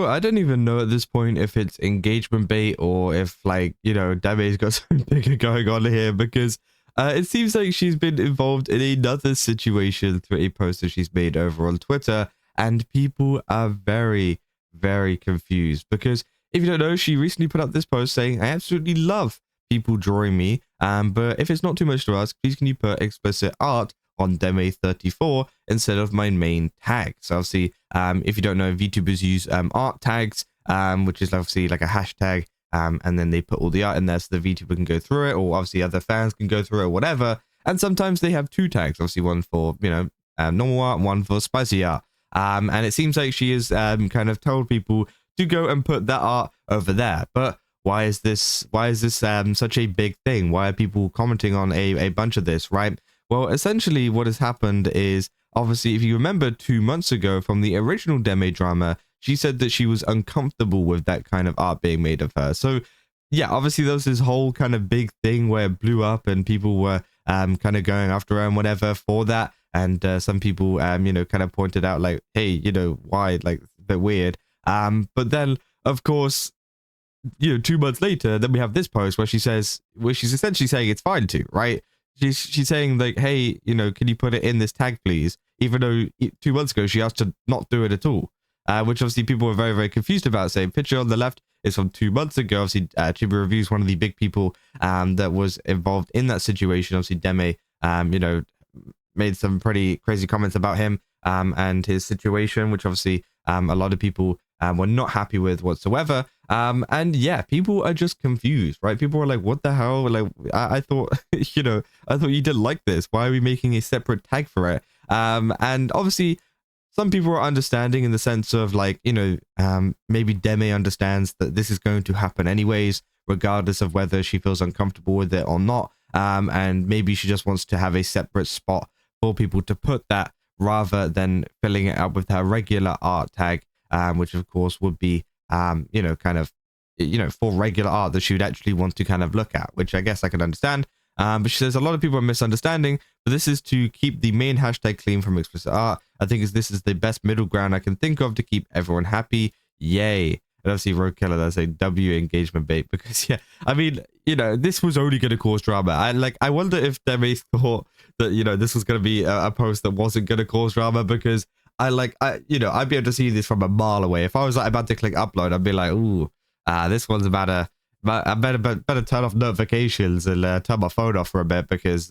So I don't even know at this point if it's engagement bait or if, like, Deme's got something bigger going on here, because it seems like she's been involved in another situation through a post that she's made over on Twitter, and people are very, very confused because if you don't know, she recently put up this post saying, "I absolutely love people drawing me, but if it's not too much to ask, please can you put explicit art on Deme34 instead of my main tag." So obviously, if you don't know, VTubers use art tags, which is obviously like a hashtag, and then they put all the art in there so the VTuber can go through it, or obviously other fans can go through it or whatever. And sometimes they have two tags, obviously one for, normal art, one for spicy art. And it seems like she has kind of told people to go and put that art over there. But why is this such a big thing? Why are people commenting on a bunch of this, right? Well, essentially what has happened is, obviously, if you remember 2 months ago from the original Deme drama, she said that she was uncomfortable with that kind of art being made of her. So yeah, obviously there was this whole kind of big thing where it blew up and people were kind of going after her and whatever for that. And some people, kind of pointed out like, hey, why? Like, it's a bit weird. But then, of course, 2 months later, then we have this post where she's essentially saying it's fine to, right? She's saying like, hey, can you put it in this tag, please? Even though 2 months ago she asked to not do it at all, which obviously people were very, very confused about. Saying picture on the left is from 2 months ago. Obviously, Tuber Reviews, one of the big people that was involved in that situation. Obviously, Deme, made some pretty crazy comments about him and his situation, which obviously a lot of people were not happy with whatsoever. And yeah, people are just confused, right? People are like, what the hell? Like, I thought, I thought you didn't like this. Why are we making a separate tag for it? And obviously, some people are understanding in the sense of like, maybe Deme understands that this is going to happen anyways, regardless of whether she feels uncomfortable with it or not. And maybe she just wants to have a separate spot for people to put that rather than filling it up with her regular art tag, which of course would be, kind of, for regular art that she would actually want to kind of look at, which I guess I can understand. But she says a lot of people are misunderstanding, but this is to keep the main hashtag clean from explicit art. I think this is the best middle ground I can think of to keep everyone happy. Yay. And obviously Road Killer, that's a W engagement bait, because yeah, I mean, this was only going to cause drama. I wonder if Deme thought that, this was going to be a post that wasn't going to cause drama, because I'd be able to see this from a mile away. If I was like about to click upload, I'd be like, ooh, this one's I better turn off notifications and turn my phone off for a bit, because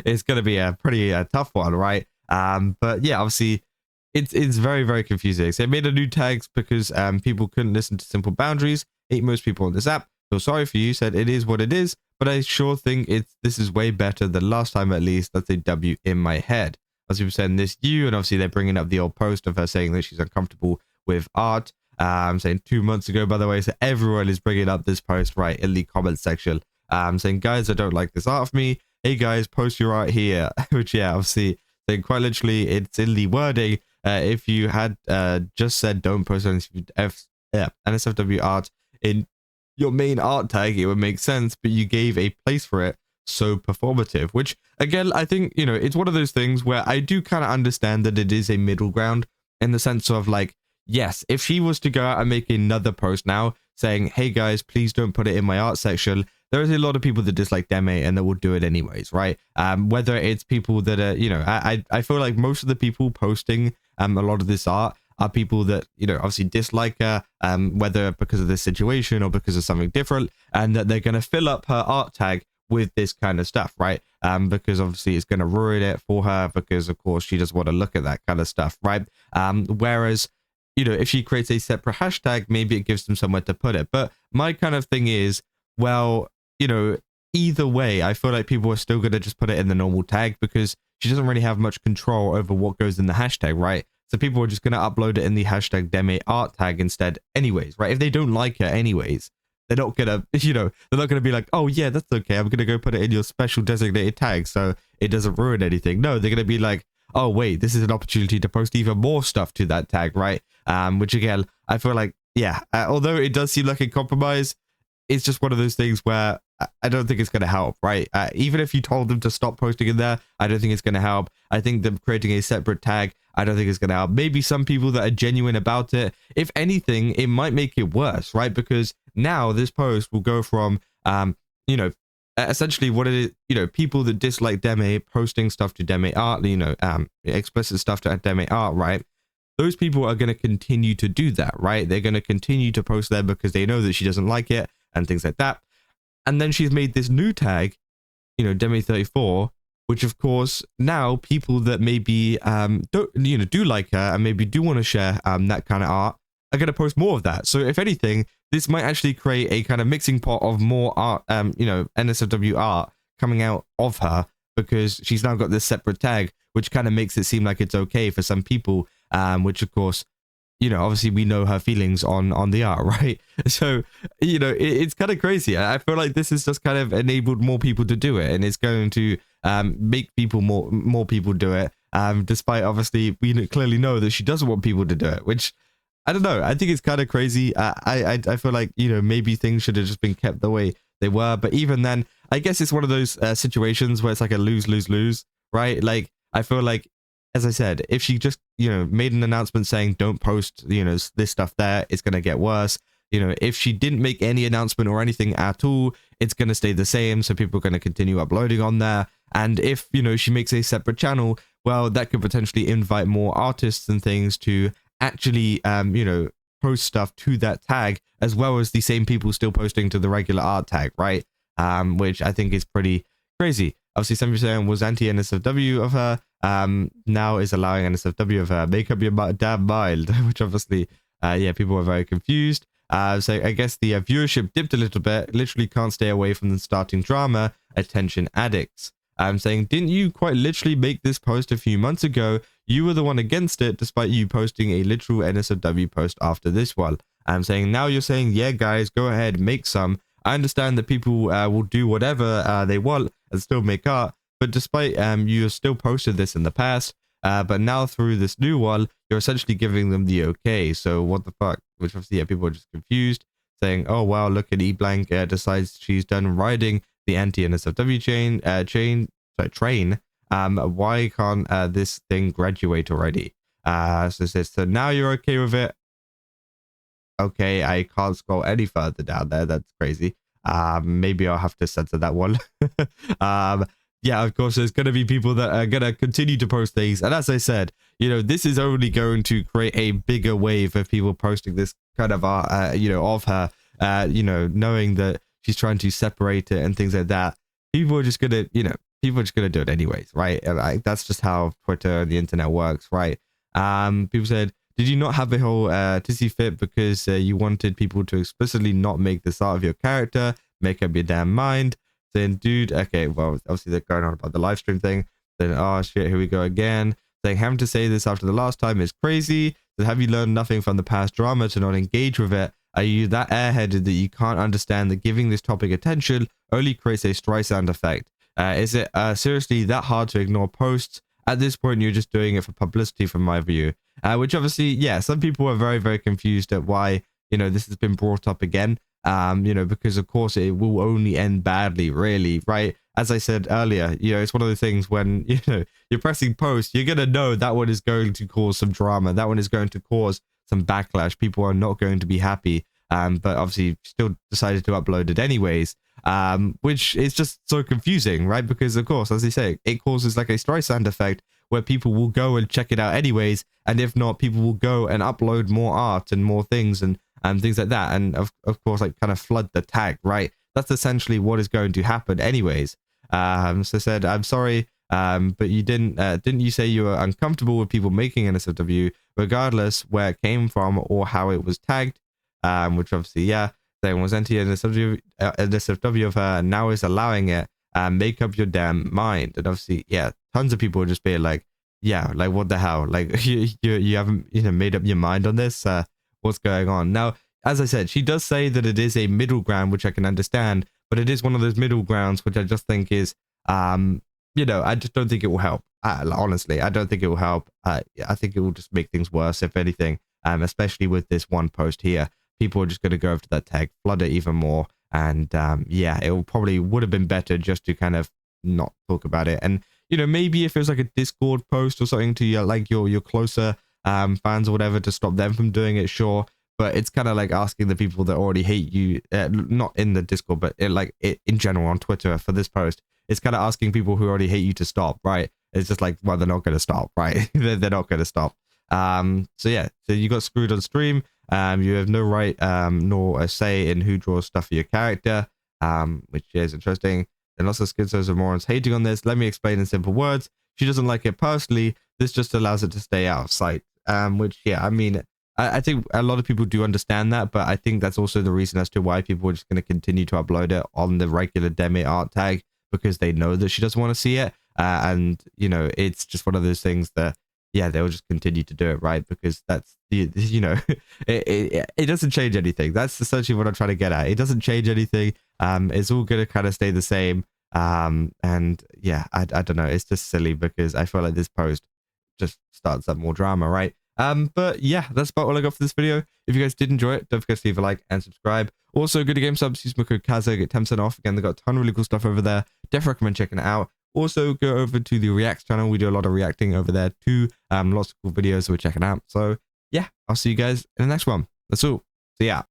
it's going to be a pretty tough one, right? But yeah, obviously it's very, very confusing. So it made a new tags because people couldn't listen to simple boundaries. Hate most people on this app. So sorry for you. Said it is what it is, but I sure think this is way better than last time. At least that's a W in my head. As people saying this you, and obviously they're bringing up the old post of her saying that she's uncomfortable with art. Saying 2 months ago, by the way, so everyone is bringing up this post right in the comment section. Saying, guys, I don't like this art of me. Hey guys, post your art here. Which yeah, obviously, saying quite literally, it's in the wording. If you had just said don't post NSFW art in your main art tag, it would make sense, but you gave a place for it. So performative, which again, I think, it's one of those things where I do kind of understand that it is a middle ground in the sense of like, yes, if she was to go out and make another post now saying, hey guys, please don't put it in my art section, there is a lot of people that dislike Deme and that will do it anyways, right? Whether it's people that are, I feel like most of the people posting a lot of this art are people that, obviously dislike her, whether because of this situation or because of something different, and that they're going to fill up her art tag with this kind of stuff, right? Because obviously it's going to ruin it for her, because of course she doesn't want to look at that kind of stuff, right? Whereas, if she creates a separate hashtag, maybe it gives them somewhere to put it. But my kind of thing is, well, either way, I feel like people are still going to just put it in the normal tag, because she doesn't really have much control over what goes in the hashtag, right? So people are just going to upload it in the hashtag Deme art tag instead anyways, right? If they don't like her anyways, they're not gonna, they're not gonna be like, oh yeah, that's okay, I'm gonna go put it in your special designated tag so it doesn't ruin anything. No, they're gonna be like, oh wait, this is an opportunity to post even more stuff to that tag, right? Which again, I feel like, yeah, although it does seem like a compromise, it's just one of those things where I don't think it's going to help, right? Even if you told them to stop posting in there, I don't think it's going to help. I think them creating a separate tag I don't think it's going to help. Maybe some people that are genuine about it, if anything, it might make it worse, right? Because now this post will go from, you know, essentially what it is, you know, people that dislike Deme posting stuff to Deme art, you know, explicit stuff to Deme art, right? Those people are going to continue to do that, right? They're going to continue to post there because they know that she doesn't like it and things like that. And then she's made this new tag, you know, Deme34, which of course now people that maybe don't, you know, do like her and maybe do want to share that kind of art are going to post more of that. So if anything, this might actually create a kind of mixing pot of more art, you know, NSFW art coming out of her, because she's now got this separate tag, which kind of makes it seem like it's okay for some people, which of course, you know, obviously we know her feelings on the art, right? So, you know, it's kind of crazy. I feel like this has just kind of enabled more people to do it, and it's going to make people more people do it, despite obviously we clearly know that she doesn't want people to do it, which I don't know. I think it's kind of crazy. I feel like, you know, maybe things should have just been kept the way they were, but even then, I guess it's one of those situations where it's like a lose, right? Like, I feel like, as I said, if she just, you know, made an announcement saying don't post, you know, this stuff there, it's going to get worse. You know, if she didn't make any announcement or anything at all, it's going to stay the same. So people are going to continue uploading on there. And if, you know, she makes a separate channel, well, that could potentially invite more artists and things to actually, you know, post stuff to that tag, as well as the same people still posting to the regular art tag, right? Which I think is pretty crazy. Obviously, some people saying was anti-NSFW of her, now is allowing NSFW of her. Make up your damn mind, which obviously, yeah, people were very confused. So I guess the viewership dipped a little bit. Literally can't stay away from the starting drama. Attention addicts. Saying, didn't you quite literally make this post a few months ago? You were the one against it, despite you posting a literal NSFW post after this one. Saying, now you're saying, yeah, guys, go ahead, make some. I understand that people will do whatever they want and still make art, but despite you have still posted this in the past, but now through this new one, you're essentially giving them the okay. So what the fuck? Which obviously, yeah, people are just confused, saying, oh wow, look at E-Blank decides she's done riding the anti-NSFW train. Why can't this thing graduate already? So it says, so now you're okay with it. Okay, I can't scroll any further down there. That's crazy. Maybe I'll have to censor that one. Yeah, of course, there's going to be people that are going to continue to post things. And as I said, you know, this is only going to create a bigger wave of people posting this kind of art, you know, of her, you know, knowing that she's trying to separate it and things like that. People are just going to, you know, people are just going to do it anyways, right? And that's just how Twitter and the internet works, right? People said, did you not have a whole tizzy fit because you wanted people to explicitly not make this art of your character? Make up your damn mind. Saying, dude, okay, well, obviously they're going on about the live stream thing. Then, oh shit, here we go again. Saying, having to say this after the last time is crazy. So have you learned nothing from the past drama to not engage with it? Are you that airheaded that you can't understand that giving this topic attention only creates a Streisand effect? Is it seriously that hard to ignore posts? At this point, you're just doing it for publicity from my view. Which obviously, yeah, some people are very, very confused at why, you know, this has been brought up again. You know, because of course it will only end badly, really, right? As I said earlier, you know, it's one of those things when, you know, you're pressing post, you're going to know that one is going to cause some drama. That one is going to cause some backlash. People are not going to be happy. But obviously still decided to upload it anyways, which is just so confusing, right? Because of course, as they say, it causes like a Streisand effect where people will go and check it out anyways. And if not, people will go and upload more art and more things and things like that. And of course, like kind of flood the tag, right? That's essentially what is going to happen anyways. So said, I'm sorry, but you didn't you say you were uncomfortable with people making NSFW, regardless where it came from or how it was tagged? Which obviously, yeah, then was NSFW of her, and now is allowing it. Make up your damn mind. And obviously, yeah, tons of people will just be like, yeah, like what the hell? Like you haven't, you know, made up your mind on this. What's going on now? As I said, she does say that it is a middle ground, which I can understand, but it is one of those middle grounds which I just think is, you know, I just don't think it will help. Honestly, I don't think it will help. I think it will just make things worse, if anything. Especially with this one post here, people are just going to go over to that tag, flood it even more, and yeah, it will probably would have been better just to kind of not talk about it. And you know, maybe if it was like a Discord post or something to your like your closer fans or whatever, to stop them from doing it, sure. But it's kind of like asking the people that already hate you, not in the Discord, but in general on Twitter for this post. It's kind of asking people who already hate you to stop, right? It's just like, well, they're not going to stop, right? They're not going to stop. So yeah, so you got screwed on stream. You have no right nor a say in who draws stuff for your character, which is interesting. And lots of schizos and morons hating on this. Let me explain in simple words. She doesn't like it personally. This just allows it to stay out of sight. Which, yeah, I mean, I think a lot of people do understand that, but I think that's also the reason as to why people are just going to continue to upload it on the regular Deme art tag, because they know that she doesn't want to see it. And, you know, it's just one of those things that, yeah, they'll just continue to do it, right? Because that's the, you know, it doesn't change anything. That's essentially what I'm trying to get at. It doesn't change anything. It's all going to kind of stay the same. And yeah, I don't know. It's just silly because I feel like this post just starts up more drama, right? But yeah, that's about all I got for this video. If you guys did enjoy it, don't forget to leave a like and subscribe. Also, go to Game Subs, use my code Kaza, get 10% off. Again, they got a ton of really cool stuff over there. Definitely recommend checking it out. Also, go over to the Reacts channel. We do a lot of reacting over there too. Lots of cool videos we're checking out. So yeah, I'll see you guys in the next one. That's all. See ya.